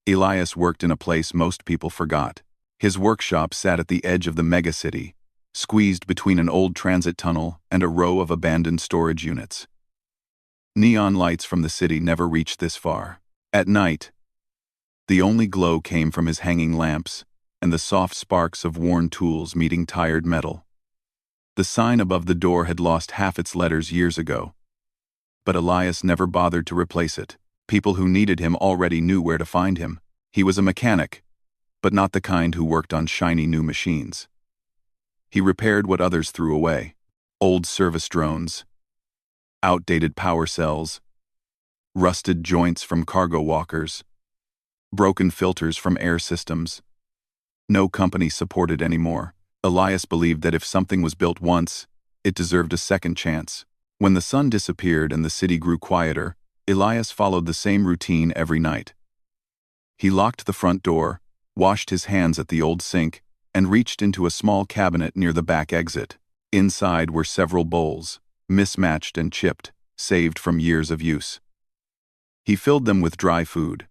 Elias worked in a place most people forgot. His workshop sat at the edge of the megacity, squeezed between an old transit tunnel and a row of abandoned storage units. Neon lights from the city never reached this far. At night, the only glow came from his hanging lamps and the soft sparks of worn tools meeting tired metal. The sign above the door had lost half its letters years ago, but Elias never bothered to replace it. People who needed him already knew where to find him. He was a mechanic, but not the kind who worked on shiny new machines. He repaired what others threw away: old service drones, outdated power cells, rusted joints from cargo walkers, broken filters from air systems. No company supported anymore. Elias believed that if something was built once, it deserved a second chance. When the sun disappeared and the city grew quieter, Elias followed the same routine every night. He locked the front door, washed his hands at the old sink, and reached into a small cabinet near the back exit. Inside were several bowls, mismatched and chipped, saved from years of use. He filled them with dry food,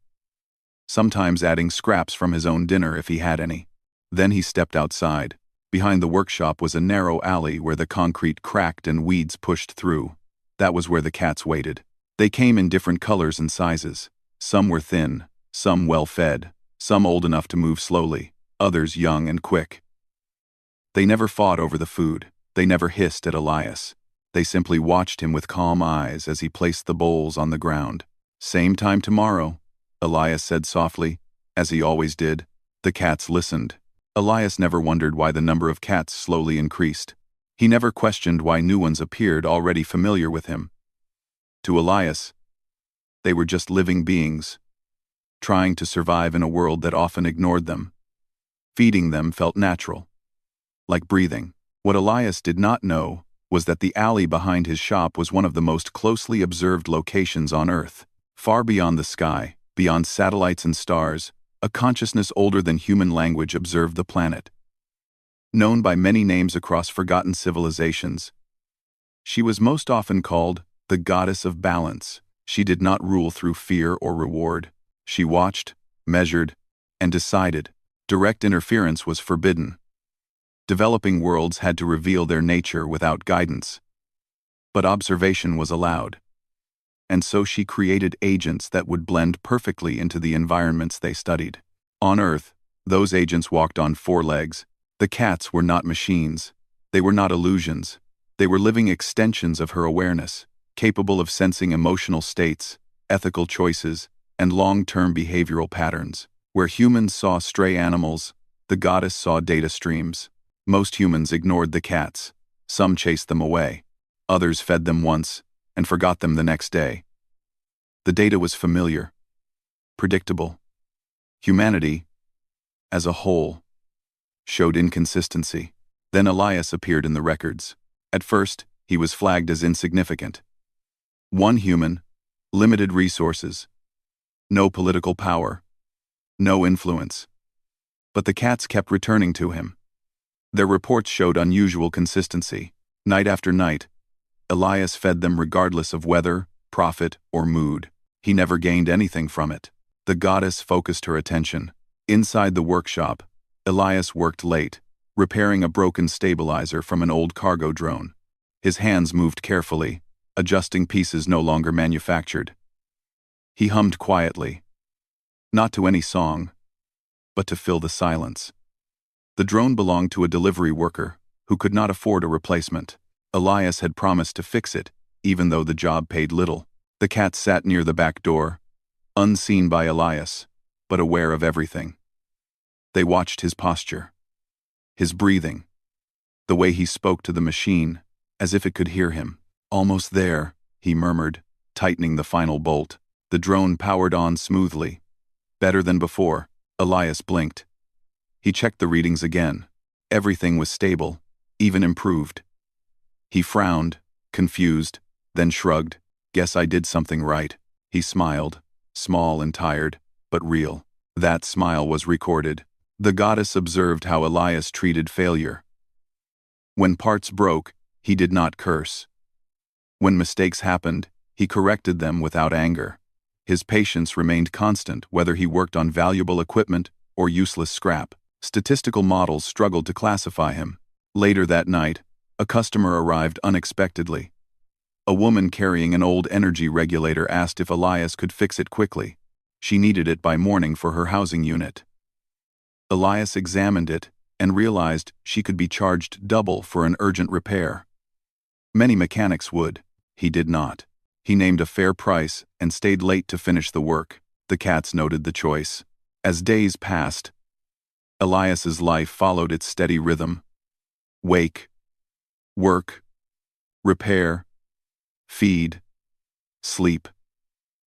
sometimes adding scraps from his own dinner if he had any. Then he stepped outside. Behind the workshop was a narrow alley where the concrete cracked and weeds pushed through. That was where the cats waited. They came in different colors and sizes. Some were thin, some well-fed, some old enough to move slowly, others young and quick. They never fought over the food. They never hissed at Elias. They simply watched him with calm eyes as he placed the bowls on the ground. "Same time tomorrow," Elias said softly, as he always did. The cats listened. Elias never wondered why the number of cats slowly increased. He never questioned why new ones appeared already familiar with him. To Elias, they were just living beings, trying to survive in a world that often ignored them. Feeding them felt natural, like breathing. What Elias did not know was that the alley behind his shop was one of the most closely observed locations on Earth. Far beyond the sky, beyond satellites and stars, a consciousness older than human language observed the planet. Known by many names across forgotten civilizations, she was most often called the goddess of balance. She did not rule through fear or reward. She watched, measured, and decided. Direct interference was forbidden. Developing worlds had to reveal their nature without guidance. But observation was allowed. And so she created agents that would blend perfectly into the environments they studied. On Earth, those agents walked on four legs. The cats were not machines. They were not illusions. They were living extensions of her awareness, capable of sensing emotional states, ethical choices, and long-term behavioral patterns. Where humans saw stray animals, the goddess saw data streams. Most humans ignored the cats. Some chased them away. Others fed them once and forgot them the next day. The data was familiar, predictable. Humanity, as a whole, showed inconsistency. Then Elias appeared in the records. At first, he was flagged as insignificant. One human, limited resources, no political power, no influence. But the cats kept returning to him. Their reports showed unusual consistency. Night after night, Elias fed them regardless of weather, profit, or mood. He never gained anything from it. The goddess focused her attention. Inside the workshop, Elias worked late, repairing a broken stabilizer from an old cargo drone. His hands moved carefully, adjusting pieces no longer manufactured. He hummed quietly, not to any song, but to fill the silence. The drone belonged to a delivery worker who could not afford a replacement. Elias had promised to fix it, even though the job paid little. The cat sat near the back door, unseen by Elias, but aware of everything. They watched his posture, his breathing, the way he spoke to the machine, as if it could hear him. "Almost there," he murmured, tightening the final bolt. The drone powered on smoothly. Better than before. Elias blinked. He checked the readings again. Everything was stable, even improved. He frowned, confused, then shrugged. "Guess I did something right." He smiled, small and tired, but real. That smile was recorded. The goddess observed how Elias treated failure. When parts broke, he did not curse. When mistakes happened, he corrected them without anger. His patience remained constant whether he worked on valuable equipment or useless scrap. Statistical models struggled to classify him. Later that night, a customer arrived unexpectedly. A woman carrying an old energy regulator asked if Elias could fix it quickly. She needed it by morning for her housing unit. Elias examined it and realized she could be charged double for an urgent repair. Many mechanics would. He did not. He named a fair price and stayed late to finish the work. The cats noted the choice. As days passed, Elias's life followed its steady rhythm. Wake, work, repair, feed, sleep.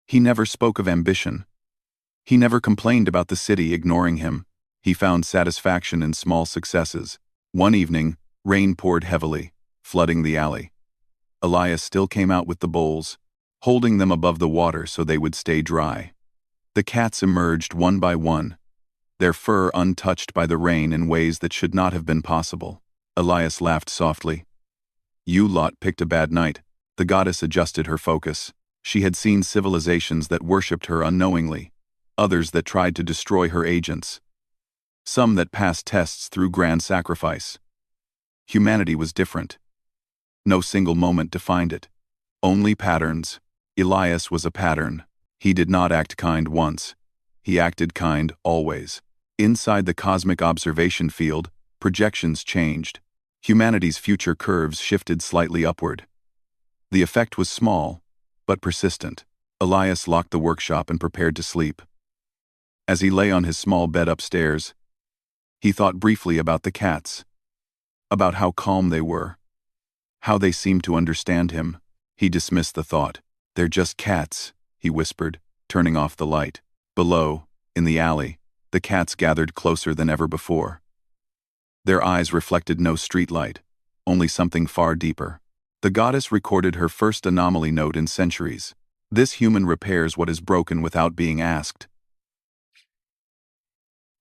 He never spoke of ambition. He never complained about the city ignoring him. He found satisfaction in small successes. One evening, rain poured heavily, flooding the alley. Elias still came out with the bowls, holding them above the water so they would stay dry. The cats emerged one by one, their fur untouched by the rain in ways that should not have been possible. Elias laughed softly. "You lot picked a bad night." The goddess adjusted her focus. She had seen civilizations that worshipped her unknowingly, others that tried to destroy her agents, some that passed tests through grand sacrifice. Humanity was different. No single moment defined it. Only patterns. Elias was a pattern. He did not act kind once. He acted kind always. Inside the cosmic observation field, projections changed. Humanity's future curves shifted slightly upward. The effect was small, but persistent. Elias locked the workshop and prepared to sleep. As he lay on his small bed upstairs, he thought briefly about the cats, about how calm they were, how they seemed to understand him. He dismissed the thought. "They're just cats," he whispered, turning off the light. Below, in the alley, the cats gathered closer than ever before. Their eyes reflected no streetlight, only something far deeper. The goddess recorded her first anomaly note in centuries. This human repairs what is broken without being asked.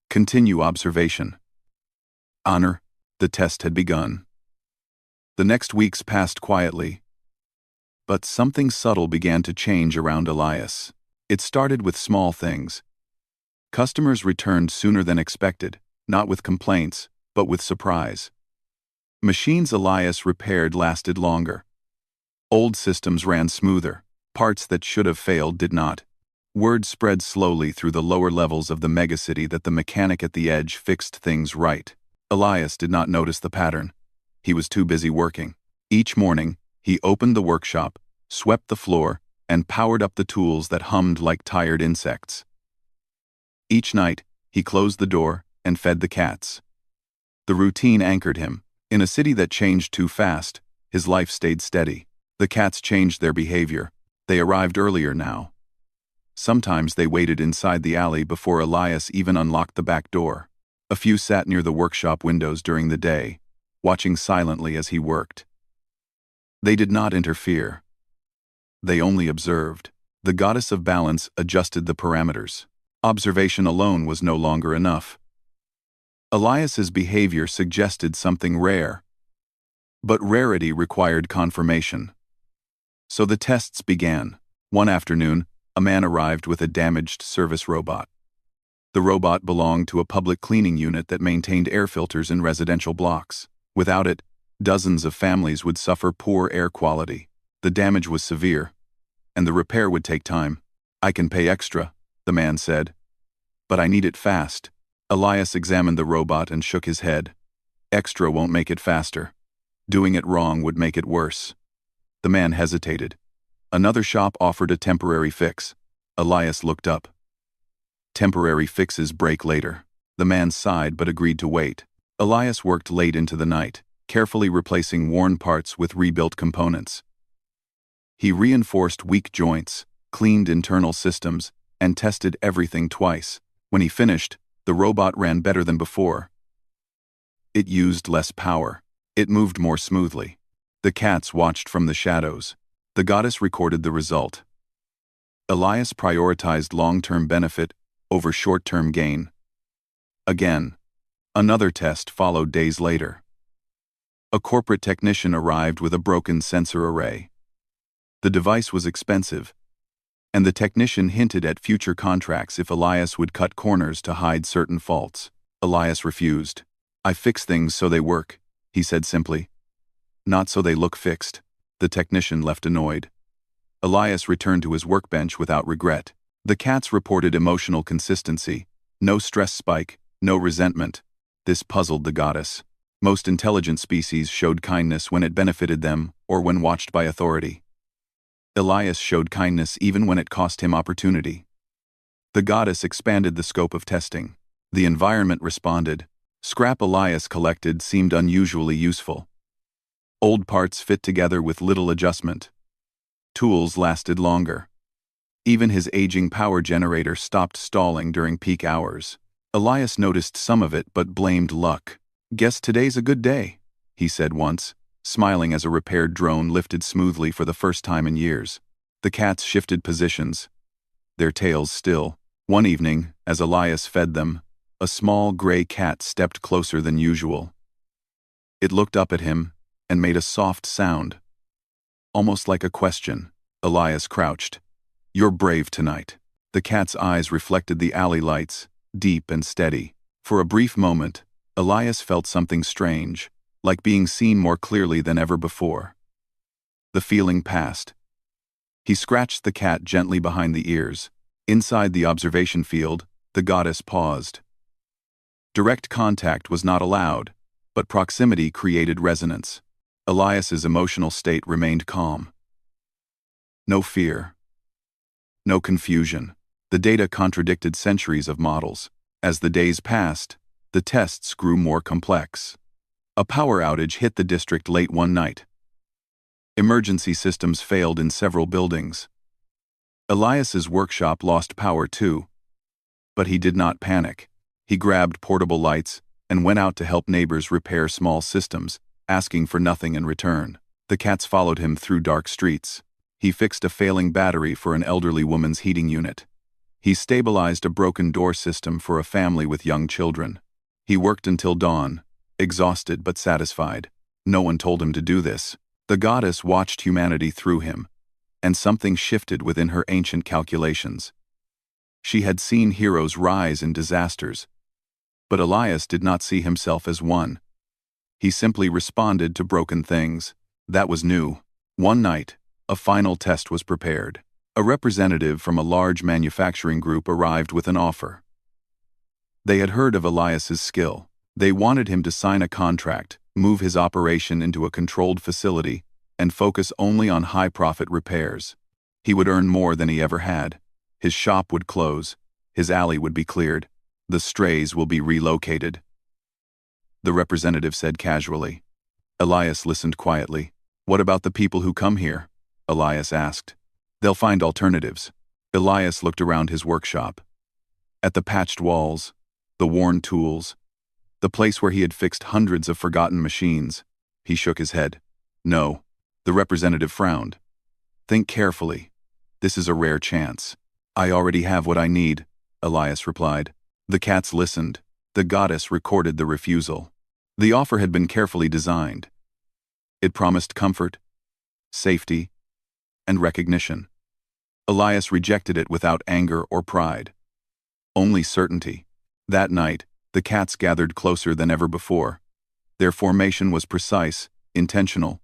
Continue observation. Honor. The test had begun. The next weeks passed quietly, but something subtle began to change around Elias. It started with small things. Customers returned sooner than expected, not with complaints, but with surprise. Machines Elias repaired lasted longer. Old systems ran smoother. Parts that should have failed did not. Word spread slowly through the lower levels of the megacity that the mechanic at the edge fixed things right. Elias did not notice the pattern. He was too busy working. Each morning, he opened the workshop, swept the floor, and powered up the tools that hummed like tired insects. Each night, he closed the door and fed the cats. The routine anchored him. In a city that changed too fast, his life stayed steady. The cats changed their behavior. They arrived earlier now. Sometimes they waited inside the alley before Elias even unlocked the back door. A few sat near the workshop windows during the day, watching silently as he worked. They did not interfere. They only observed. The goddess of balance adjusted the parameters. Observation alone was no longer enough. Elias's behavior suggested something rare, but rarity required confirmation. So the tests began. One afternoon, a man arrived with a damaged service robot. The robot belonged to a public cleaning unit that maintained air filters in residential blocks. Without it, dozens of families would suffer poor air quality. The damage was severe, and the repair would take time. "I can pay extra," the man said, "but I need it fast." Elias examined the robot and shook his head. "Extra won't make it faster. Doing it wrong would make it worse." The man hesitated. Another shop offered a temporary fix. Elias looked up. Temporary fixes break later. The man sighed but agreed to wait. Elias worked late into the night, carefully replacing worn parts with rebuilt components. He reinforced weak joints, cleaned internal systems, and tested everything twice. When he finished, the robot ran better than before. It used less power. It moved more smoothly. The cats watched from the shadows. The goddess recorded the result. Elias prioritized long-term benefit over short-term gain. Again, another test followed days later. A corporate technician arrived with a broken sensor array. The device was expensive, and the technician hinted at future contracts if Elias would cut corners to hide certain faults. Elias refused. "I fix things so they work," he said simply. "Not so they look fixed." The technician left annoyed. Elias returned to his workbench without regret. The cats reported emotional consistency. No stress spike, no resentment. This puzzled the goddess. Most intelligent species showed kindness when it benefited them or when watched by authority. Elias showed kindness even when it cost him opportunity. The goddess expanded the scope of testing. The environment responded. Scrap Elias collected seemed unusually useful. Old parts fit together with little adjustment. Tools lasted longer. Even his aging power generator stopped stalling during peak hours. Elias noticed some of it but blamed luck. "Guess today's a good day," he said once, smiling as a repaired drone lifted smoothly for the first time in years. The cats shifted positions, their tails still. One evening, as Elias fed them, a small gray cat stepped closer than usual. It looked up at him and made a soft sound, almost like a question. Elias crouched. "You're brave tonight." The cat's eyes reflected the alley lights, deep and steady. For a brief moment, Elias felt something strange, like being seen more clearly than ever before. The feeling passed. He scratched the cat gently behind the ears. Inside the observation field, the goddess paused. Direct contact was not allowed, but proximity created resonance. Elias's emotional state remained calm. No fear. No confusion. The data contradicted centuries of models. As the days passed, the tests grew more complex. A power outage hit the district late one night. Emergency systems failed in several buildings. Elias's workshop lost power too. But he did not panic. He grabbed portable lights and went out to help neighbors repair small systems, asking for nothing in return. The cats followed him through dark streets. He fixed a failing battery for an elderly woman's heating unit. He stabilized a broken door system for a family with young children. He worked until dawn, exhausted but satisfied. No one told him to do this. The goddess watched humanity through him, and something shifted within her ancient calculations. She had seen heroes rise in disasters, but Elias did not see himself as one. He simply responded to broken things. That was new. One night, a final test was prepared. A representative from a large manufacturing group arrived with an offer. They had heard of Elias's skill. They wanted him to sign a contract, move his operation into a controlled facility, and focus only on high-profit repairs. He would earn more than he ever had. His shop would close. His alley would be cleared. The strays will be relocated. The representative said casually. Elias listened quietly. "What about the people who come here?" Elias asked. "They'll find alternatives." Elias looked around his workshop. At the patched walls, the worn tools, the place where he had fixed hundreds of forgotten machines. He shook his head. "No." The representative frowned. "Think carefully. This is a rare chance." "I already have what I need," Elias replied. The cats listened. The goddess recorded the refusal. The offer had been carefully designed. It promised comfort, safety, and recognition. Elias rejected it without anger or pride. Only certainty. That night, the cats gathered closer than ever before. Their formation was precise, intentional.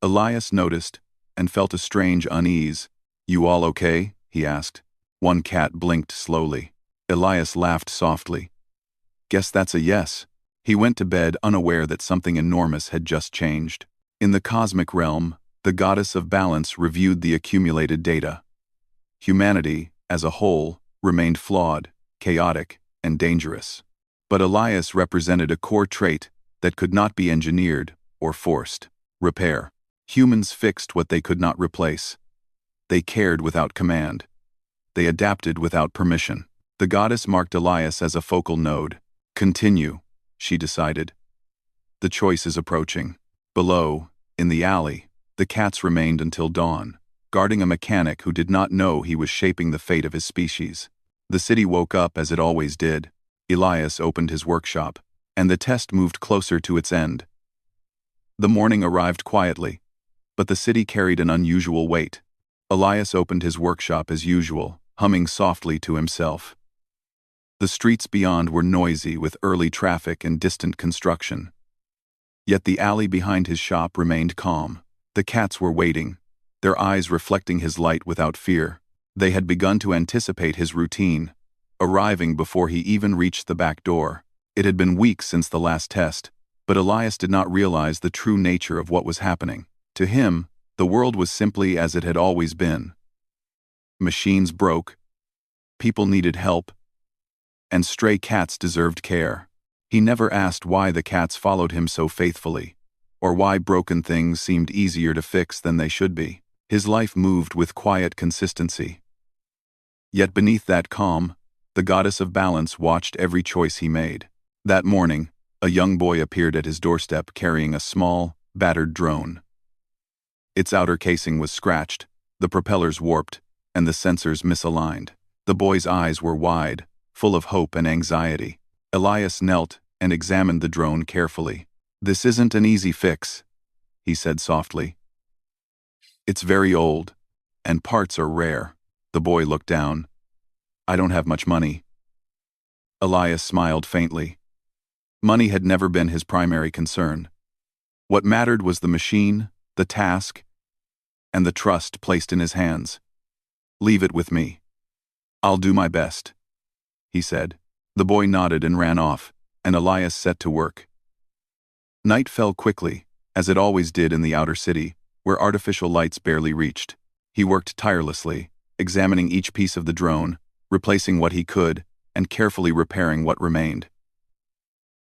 Elias noticed and felt a strange unease. "You all okay?" he asked. One cat blinked slowly. Elias laughed softly. "Guess that's a yes." He went to bed unaware that something enormous had just changed. In the cosmic realm, the goddess of balance reviewed the accumulated data. Humanity, as a whole, remained flawed, chaotic, and dangerous. But Elias represented a core trait that could not be engineered or forced. Repair. Humans fixed what they could not replace. They cared without command. They adapted without permission. The goddess marked Elias as a focal node. "Continue," she decided. The choice is approaching. Below, in the alley, the cats remained until dawn, guarding a mechanic who did not know he was shaping the fate of his species. The city woke up as it always did. Elias opened his workshop, and the test moved closer to its end. The morning arrived quietly, but the city carried an unusual weight. Elias opened his workshop as usual, humming softly to himself. The streets beyond were noisy with early traffic and distant construction. Yet the alley behind his shop remained calm. The cats were waiting, their eyes reflecting his light without fear. They had begun to anticipate his routine, arriving before he even reached the back door. It had been weeks since the last test, but Elias did not realize the true nature of what was happening. To him, the world was simply as it had always been. Machines broke, people needed help, and stray cats deserved care. He never asked why the cats followed him so faithfully, or why broken things seemed easier to fix than they should be. His life moved with quiet consistency. Yet beneath that calm, the goddess of balance watched every choice he made. That morning, a young boy appeared at his doorstep carrying a small, battered drone. Its outer casing was scratched, the propellers warped, and the sensors misaligned. The boy's eyes were wide, full of hope and anxiety. Elias knelt and examined the drone carefully. "This isn't an easy fix," he said softly. "It's very old, and parts are rare." The boy looked down. "I don't have much money." Elias smiled faintly. Money had never been his primary concern. What mattered was the machine, the task, and the trust placed in his hands. "Leave it with me. I'll do my best," he said. The boy nodded and ran off, and Elias set to work. Night fell quickly, as it always did in the outer city, where artificial lights barely reached. He worked tirelessly, examining each piece of the drone, replacing what he could, and carefully repairing what remained.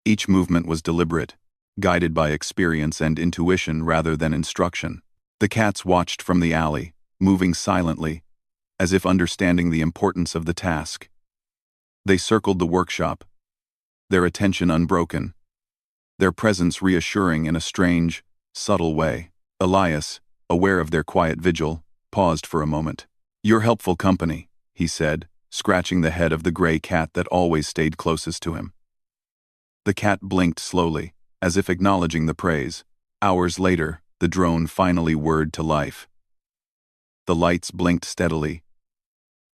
Each movement was deliberate, guided by experience and intuition rather than instruction. The cats watched from the alley, moving silently, as if understanding the importance of the task. They circled the workshop, their attention unbroken, their presence reassuring in a strange, subtle way. Elias, aware of their quiet vigil, paused for a moment. "You're helpful company," he said, scratching the head of the gray cat that always stayed closest to him. The cat blinked slowly, as if acknowledging the praise. Hours later, the drone finally whirred to life. The lights blinked steadily,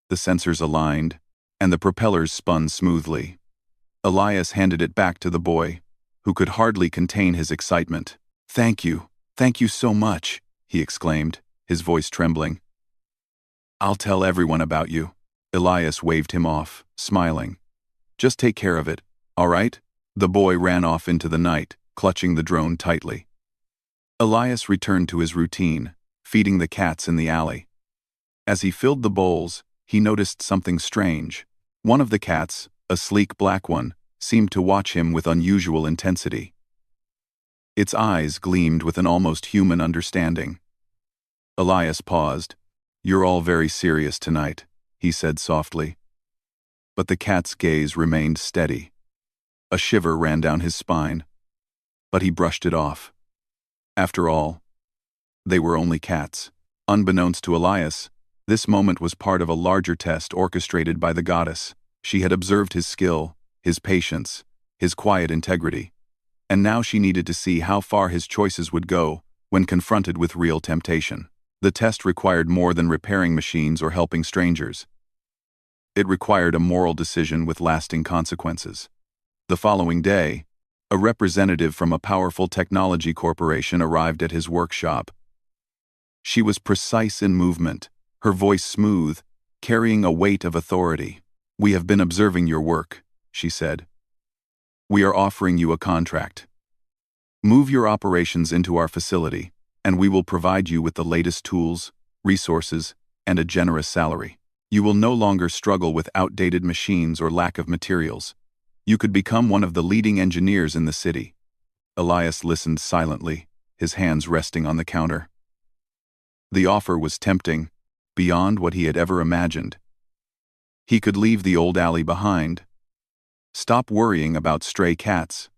the sensors aligned, and the propellers spun smoothly. Elias handed it back to the boy, who could hardly contain his excitement. Thank you so much," he exclaimed, his voice trembling. "I'll tell everyone about you." Elias waved him off, smiling. "Just take care of it, all right?" The boy ran off into the night, clutching the drone tightly. Elias returned to his routine, feeding the cats in the alley. As he filled the bowls, he noticed something strange. One of the cats, a sleek black one, seemed to watch him with unusual intensity. Its eyes gleamed with an almost human understanding. Elias paused. "You're all very serious tonight," he said softly. But the cat's gaze remained steady. A shiver ran down his spine, but he brushed it off. After all, they were only cats. Unbeknownst to Elias, this moment was part of a larger test orchestrated by the goddess. She had observed his skill, his patience, his quiet integrity, and now she needed to see how far his choices would go when confronted with real temptation. The test required more than repairing machines or helping strangers. It required a moral decision with lasting consequences. The following day, a representative from a powerful technology corporation arrived at his workshop. She was precise in movement, her voice smooth, carrying a weight of authority. "We have been observing your work," she said. "We are offering you a contract. Move your operations into our facility, and we will provide you with the latest tools, resources, and a generous salary. You will no longer struggle with outdated machines or lack of materials. You could become one of the leading engineers in the city." Elias listened silently, his hands resting on the counter. The offer was tempting, beyond what he had ever imagined. He could leave the old alley behind, stop worrying about stray cats,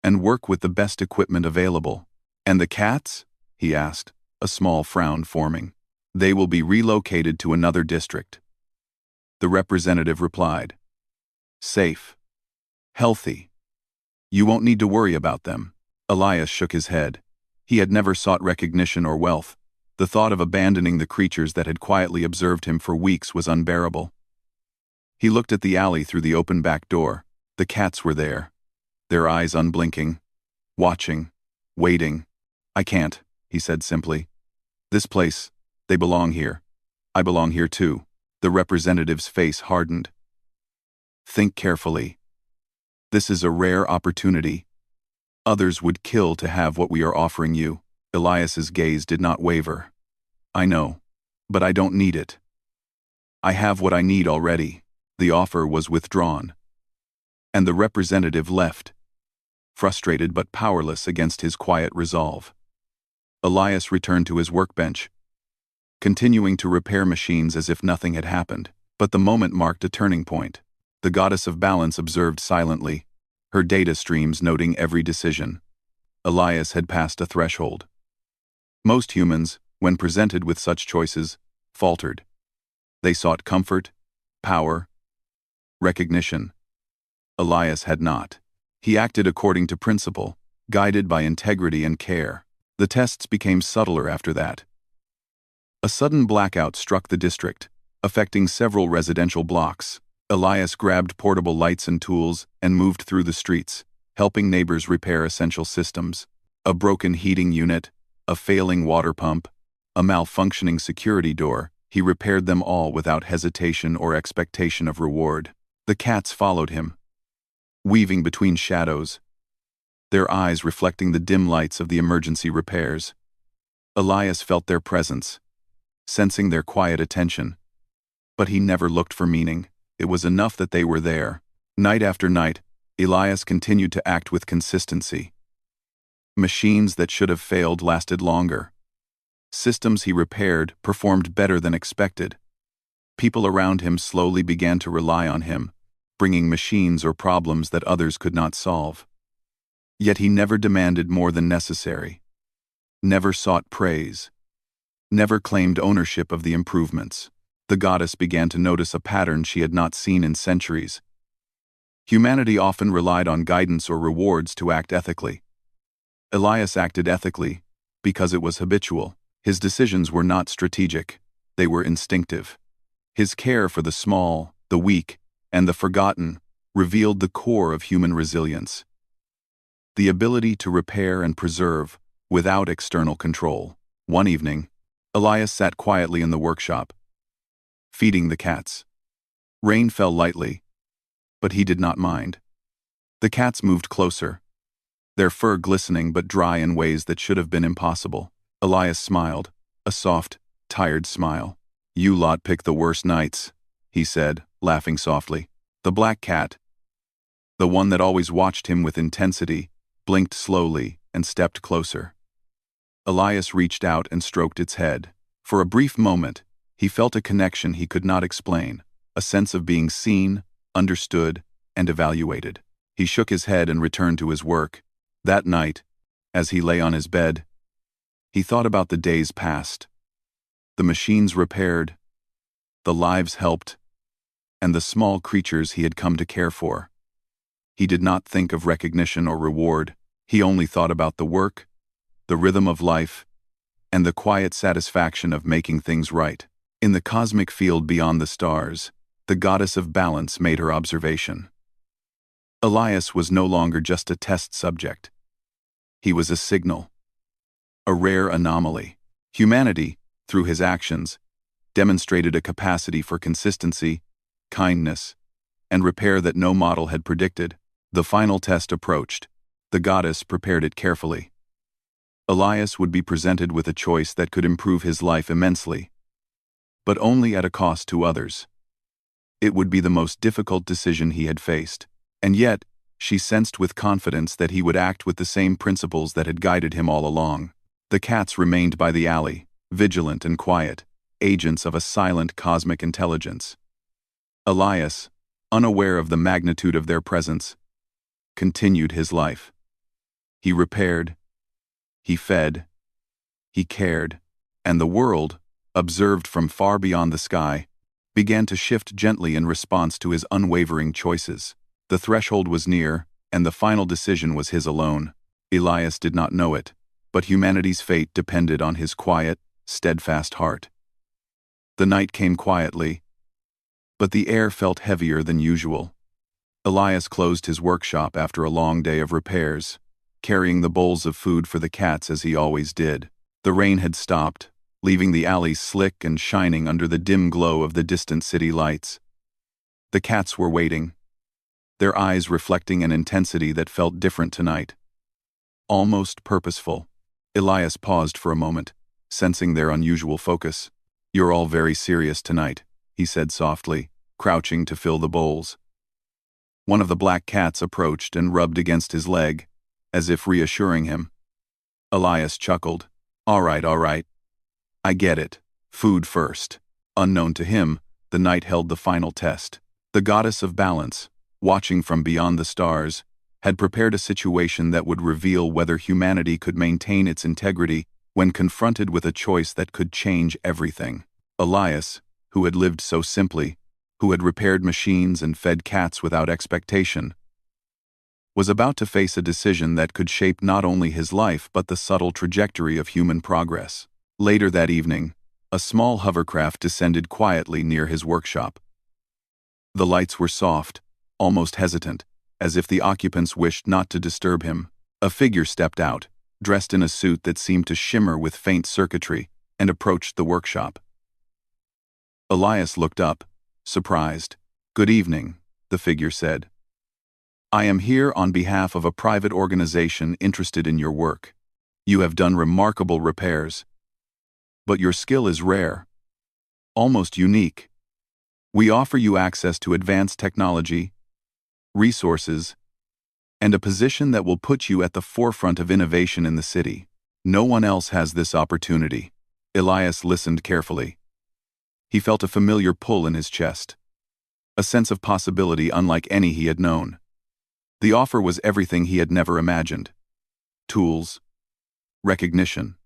and work with the best equipment available. "And the cats?" he asked, a small frown forming. "They will be relocated to another district." The representative replied. "Safe. Healthy. You won't need to worry about them." Elias shook his head. He had never sought recognition or wealth. The thought of abandoning the creatures that had quietly observed him for weeks was unbearable. He looked at the alley through the open back door. The cats were there, their eyes unblinking, watching, waiting. "I can't," he said simply. "This place, they belong here. I belong here too." The representative's face hardened. "Think carefully. This is a rare opportunity. Others would kill to have what we are offering you." Elias's gaze did not waver. "I know, but I don't need it. I have what I need already." The offer was withdrawn, and the representative left, frustrated but powerless against his quiet resolve. Elias returned to his workbench, continuing to repair machines as if nothing had happened. But the moment marked a turning point. The goddess of balance observed silently, her data streams noting every decision. Elias had passed a threshold. Most humans, when presented with such choices, faltered. They sought comfort, power, recognition. Elias had not. He acted according to principle, guided by integrity and care. The tests became subtler after that. A sudden blackout struck the district, affecting several residential blocks. Elias grabbed portable lights and tools and moved through the streets, helping neighbors repair essential systems. A broken heating unit, a failing water pump, a malfunctioning security door, he repaired them all without hesitation or expectation of reward. The cats followed him, weaving between shadows, their eyes reflecting the dim lights of the emergency repairs. Elias felt their presence, sensing their quiet attention. But he never looked for meaning. It was enough that they were there. Night after night, Elias continued to act with consistency. Machines that should have failed lasted longer. Systems he repaired performed better than expected. People around him slowly began to rely on him, bringing machines or problems that others could not solve. Yet he never demanded more than necessary, never sought praise, never claimed ownership of the improvements. The goddess began to notice a pattern she had not seen in centuries. Humanity often relied on guidance or rewards to act ethically. Elias acted ethically because it was habitual. His decisions were not strategic, they were instinctive. His care for the small, the weak, and the forgotten revealed the core of human resilience. The ability to repair and preserve without external control. One evening, Elias sat quietly in the workshop, feeding the cats. Rain fell lightly, but he did not mind. The cats moved closer, their fur glistening but dry in ways that should have been impossible. Elias smiled, a soft, tired smile. "You lot pick the worst nights," he said, laughing softly. The black cat, the one that always watched him with intensity, blinked slowly and stepped closer. Elias reached out and stroked its head. For a brief moment, he felt a connection he could not explain, a sense of being seen, understood, and evaluated. He shook his head and returned to his work. That night, as he lay on his bed, he thought about the days past, the machines repaired, the lives helped, and the small creatures he had come to care for. He did not think of recognition or reward. He only thought about the work, the rhythm of life, and the quiet satisfaction of making things right. In the cosmic field beyond the stars, the goddess of balance made her observation. Elias was no longer just a test subject. He was a signal, a rare anomaly. Humanity, through his actions, demonstrated a capacity for consistency, kindness, and repair that no model had predicted. The final test approached. The goddess prepared it carefully. Elias would be presented with a choice that could improve his life immensely, but only at a cost to others. It would be the most difficult decision he had faced, and yet, she sensed with confidence that he would act with the same principles that had guided him all along. The cats remained by the alley, vigilant and quiet, agents of a silent cosmic intelligence. Elias, unaware of the magnitude of their presence, continued his life. He repaired, he fed, he cared, and the world, observed from far beyond the sky, began to shift gently in response to his unwavering choices. The threshold was near, and the final decision was his alone. Elias did not know it, but humanity's fate depended on his quiet, steadfast heart. The night came quietly, but the air felt heavier than usual. Elias closed his workshop after a long day of repairs, carrying the bowls of food for the cats as he always did. The rain had stopped, leaving the alley slick and shining under the dim glow of the distant city lights. The cats were waiting, their eyes reflecting an intensity that felt different tonight. Almost purposeful. Elias paused for a moment, sensing their unusual focus. "You're all very serious tonight," he said softly, crouching to fill the bowls. One of the black cats approached and rubbed against his leg, as if reassuring him. Elias chuckled. All right. I get it. Food first." Unknown to him, the night held the final test. The goddess of balance, watching from beyond the stars, had prepared a situation that would reveal whether humanity could maintain its integrity when confronted with a choice that could change everything. Elias, who had lived so simply, who had repaired machines and fed cats without expectation, was about to face a decision that could shape not only his life but the subtle trajectory of human progress. Later that evening, a small hovercraft descended quietly near his workshop. The lights were soft, almost hesitant, as if the occupants wished not to disturb him. A figure stepped out, dressed in a suit that seemed to shimmer with faint circuitry, and approached the workshop. Elias looked up, surprised. "Good evening," the figure said. "I am here on behalf of a private organization interested in your work. You have done remarkable repairs. But your skill is rare, almost unique. We offer you access to advanced technology, resources, and a position that will put you at the forefront of innovation in the city. No one else has this opportunity." Elias listened carefully. He felt a familiar pull in his chest, a sense of possibility unlike any he had known. The offer was everything he had never imagined. Tools, recognition,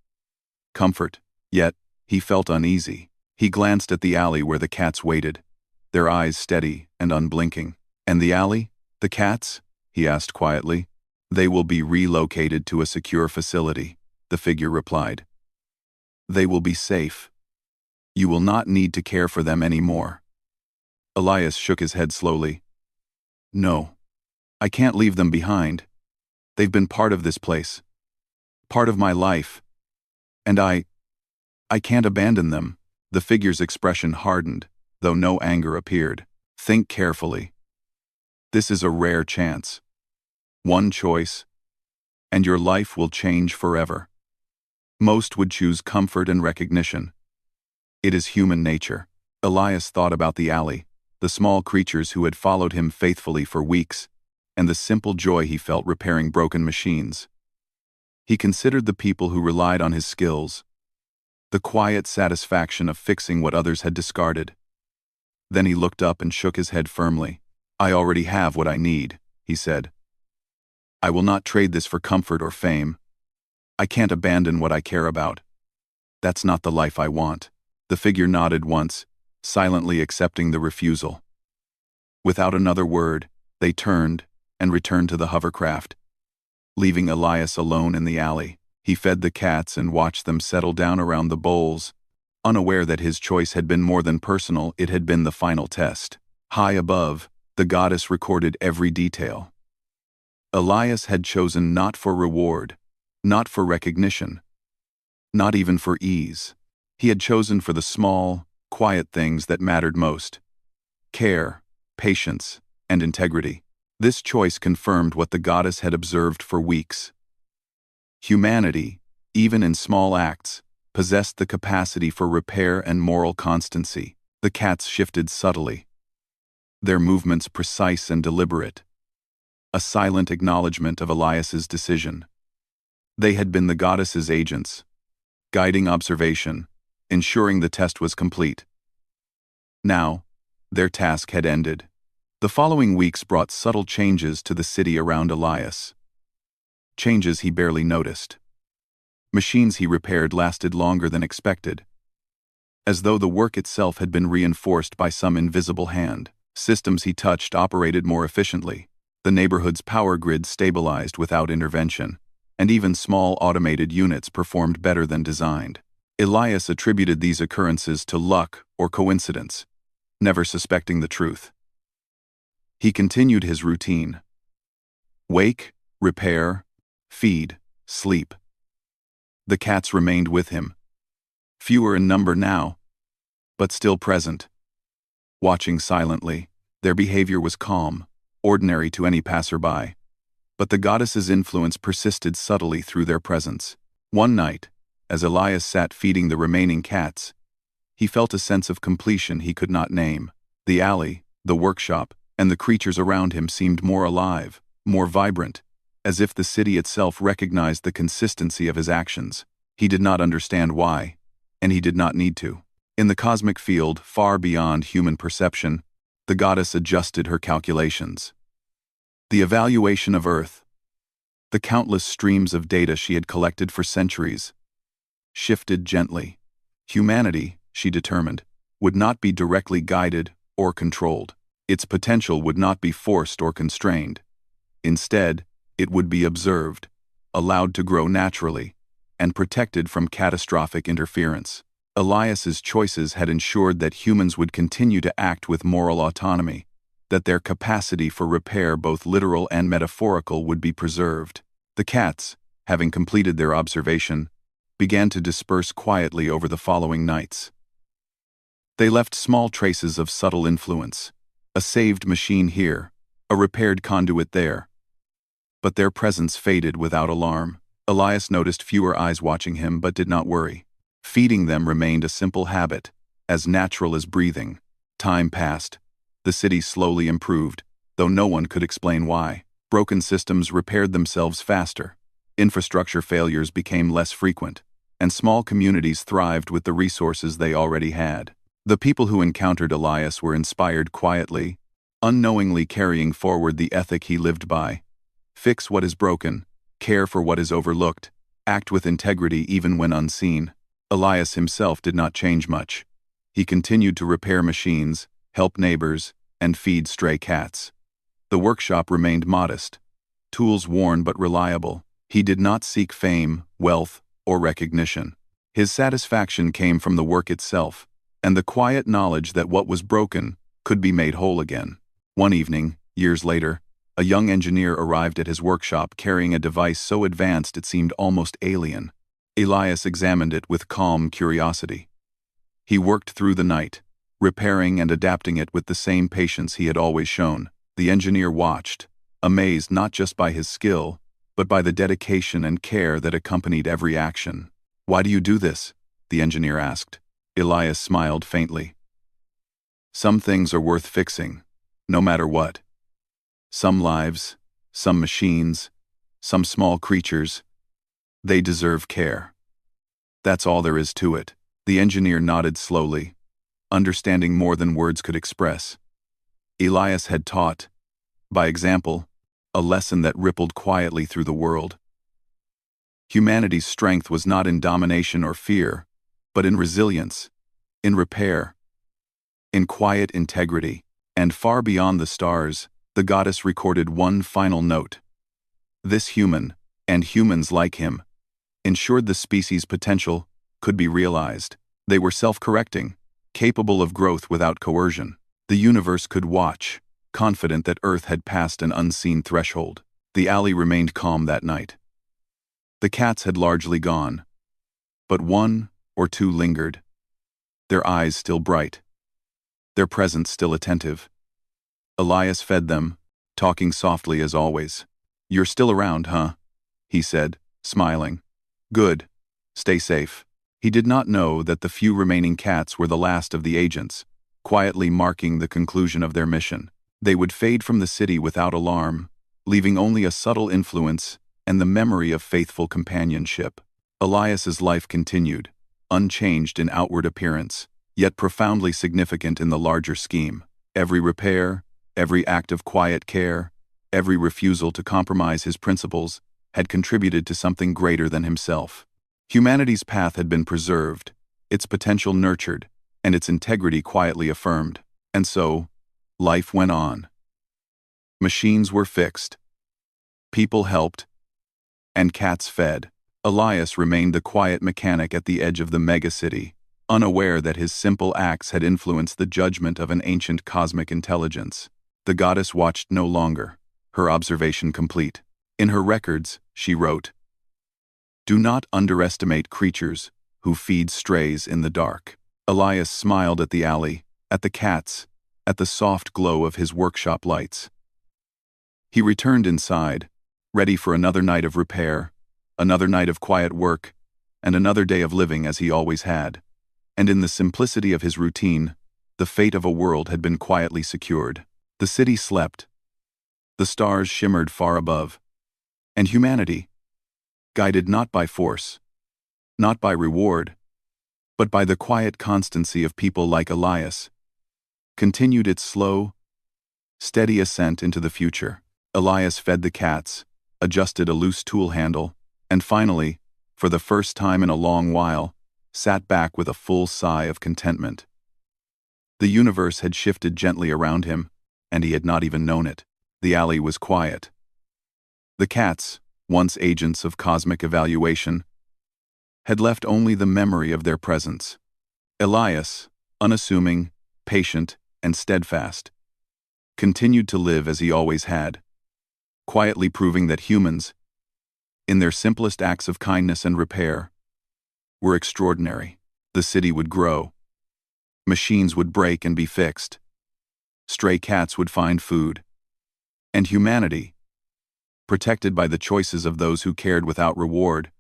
comfort. Yet, he felt uneasy. He glanced at the alley where the cats waited, their eyes steady and unblinking. "And the alley? The cats?" he asked quietly. "They will be relocated to a secure facility," the figure replied. "They will be safe. You will not need to care for them anymore." Elias shook his head slowly. "No, I can't leave them behind. They've been part of this place, part of my life, and I can't abandon them." The figure's expression hardened, though no anger appeared. "Think carefully. This is a rare chance. One choice, and your life will change forever. Most would choose comfort and recognition. It is human nature." Elias thought about the alley, the small creatures who had followed him faithfully for weeks, and the simple joy he felt repairing broken machines. He considered the people who relied on his skills, the quiet satisfaction of fixing what others had discarded. Then he looked up and shook his head firmly. "I already have what I need," he said. "I will not trade this for comfort or fame. I can't abandon what I care about. That's not the life I want." The figure nodded once, silently accepting the refusal. Without another word, they turned and returned to the hovercraft, leaving Elias alone in the alley. He fed the cats and watched them settle down around the bowls, unaware that his choice had been more than personal, it had been the final test. High above, the goddess recorded every detail. Elias had chosen not for reward, not for recognition, not even for ease. He had chosen for the small, quiet things that mattered most: care, patience, and integrity. This choice confirmed what the goddess had observed for weeks. Humanity, even in small acts, possessed the capacity for repair and moral constancy. The cats shifted subtly, their movements precise and deliberate, a silent acknowledgement of Elias's decision. They had been the goddess's agents, guiding observation, ensuring the test was complete. Now, their task had ended. The following weeks brought subtle changes to the city around Elias. Changes he barely noticed. Machines he repaired lasted longer than expected, as though the work itself had been reinforced by some invisible hand. Systems he touched operated more efficiently. The neighborhood's power grid stabilized without intervention, and even small automated units performed better than designed. Elias attributed these occurrences to luck or coincidence, never suspecting the truth. He continued his routine. Wake, repair, feed, sleep. The cats remained with him. Fewer in number now, but still present. Watching silently, their behavior was calm, ordinary to any passerby. But the goddess's influence persisted subtly through their presence. One night, as Elias sat feeding the remaining cats, he felt a sense of completion he could not name. The alley, the workshop, and the creatures around him seemed more alive, more vibrant, as if the city itself recognized the consistency of his actions. He did not understand why, and he did not need to. In the cosmic field, far beyond human perception, the goddess adjusted her calculations. The evaluation of Earth, the countless streams of data she had collected for centuries, shifted gently. Humanity, she determined, would not be directly guided or controlled. Its potential would not be forced or constrained. Instead, it would be observed, allowed to grow naturally, and protected from catastrophic interference. Elias's choices had ensured that humans would continue to act with moral autonomy, that their capacity for repair, both literal and metaphorical, would be preserved. The cats, having completed their observation, began to disperse quietly over the following nights. They left small traces of subtle influence, a saved machine here, a repaired conduit there. But their presence faded without alarm. Elias noticed fewer eyes watching him but did not worry. Feeding them remained a simple habit, as natural as breathing. Time passed. The city slowly improved, though no one could explain why. Broken systems repaired themselves faster. Infrastructure failures became less frequent, and small communities thrived with the resources they already had. The people who encountered Elias were inspired quietly, unknowingly carrying forward the ethic he lived by. Fix what is broken, care for what is overlooked, act with integrity even when unseen. Elias himself did not change much. He continued to repair machines, help neighbors, and feed stray cats. The workshop remained modest, tools worn but reliable. He did not seek fame, wealth, or recognition. His satisfaction came from the work itself, and the quiet knowledge that what was broken could be made whole again. One evening, years later, a young engineer arrived at his workshop carrying a device so advanced it seemed almost alien. Elias examined it with calm curiosity. He worked through the night, repairing and adapting it with the same patience he had always shown. The engineer watched, amazed not just by his skill, but by the dedication and care that accompanied every action. "Why do you do this?" the engineer asked. Elias smiled faintly. "Some things are worth fixing, no matter what. Some lives, some machines, some small creatures, they deserve care. That's all there is to it." The engineer nodded slowly, understanding more than words could express. Elias had taught, by example, a lesson that rippled quietly through the world. Humanity's strength was not in domination or fear, but in resilience, in repair, in quiet integrity. And far beyond the stars, the goddess recorded one final note. This human, and humans like him, ensured the species' potential could be realized. They were self-correcting, capable of growth without coercion. The universe could watch, confident that Earth had passed an unseen threshold. The alley remained calm that night. The cats had largely gone, but one or two lingered, their eyes still bright, their presence still attentive. Elias fed them, talking softly as always. "You're still around, huh?" he said, smiling. "Good. Stay safe." He did not know that the few remaining cats were the last of the agents, quietly marking the conclusion of their mission. They would fade from the city without alarm, leaving only a subtle influence and the memory of faithful companionship. Elias's life continued, unchanged in outward appearance, yet profoundly significant in the larger scheme. Every repair, every act of quiet care, every refusal to compromise his principles had contributed to something greater than himself. Humanity's path had been preserved, its potential nurtured, and its integrity quietly affirmed. And so, life went on. Machines were fixed, people helped, and cats fed. Elias remained the quiet mechanic at the edge of the megacity, unaware that his simple acts had influenced the judgment of an ancient cosmic intelligence. The goddess watched no longer, her observation complete. In her records, she wrote, "Do not underestimate creatures who feed strays in the dark." Elias smiled at the alley, at the cats, at the soft glow of his workshop lights. He returned inside, ready for another night of repair, another night of quiet work, and another day of living as he always had. And in the simplicity of his routine, the fate of a world had been quietly secured. The city slept. The stars shimmered far above. And humanity, guided not by force, not by reward, but by the quiet constancy of people like Elias, continued its slow, steady ascent into the future. Elias fed the cats, adjusted a loose tool handle, and finally, for the first time in a long while, sat back with a full sigh of contentment. The universe had shifted gently around him, and he had not even known it. The alley was quiet. The cats, once agents of cosmic evaluation, had left only the memory of their presence. Elias, unassuming, patient, and steadfast, continued to live as he always had, quietly proving that humans, in their simplest acts of kindness and repair, were extraordinary. The city would grow. Machines would break and be fixed. Stray cats would find food. And humanity, protected by the choices of those who cared without reward,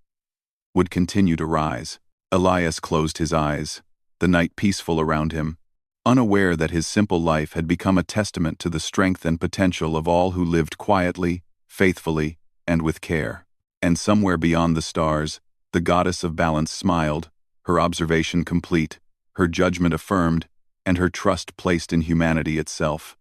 would continue to rise. Elias closed his eyes, the night peaceful around him, unaware that his simple life had become a testament to the strength and potential of all who lived quietly, faithfully, and with care. And somewhere beyond the stars, the goddess of balance smiled, her observation complete, her judgment affirmed, and her trust placed in humanity itself.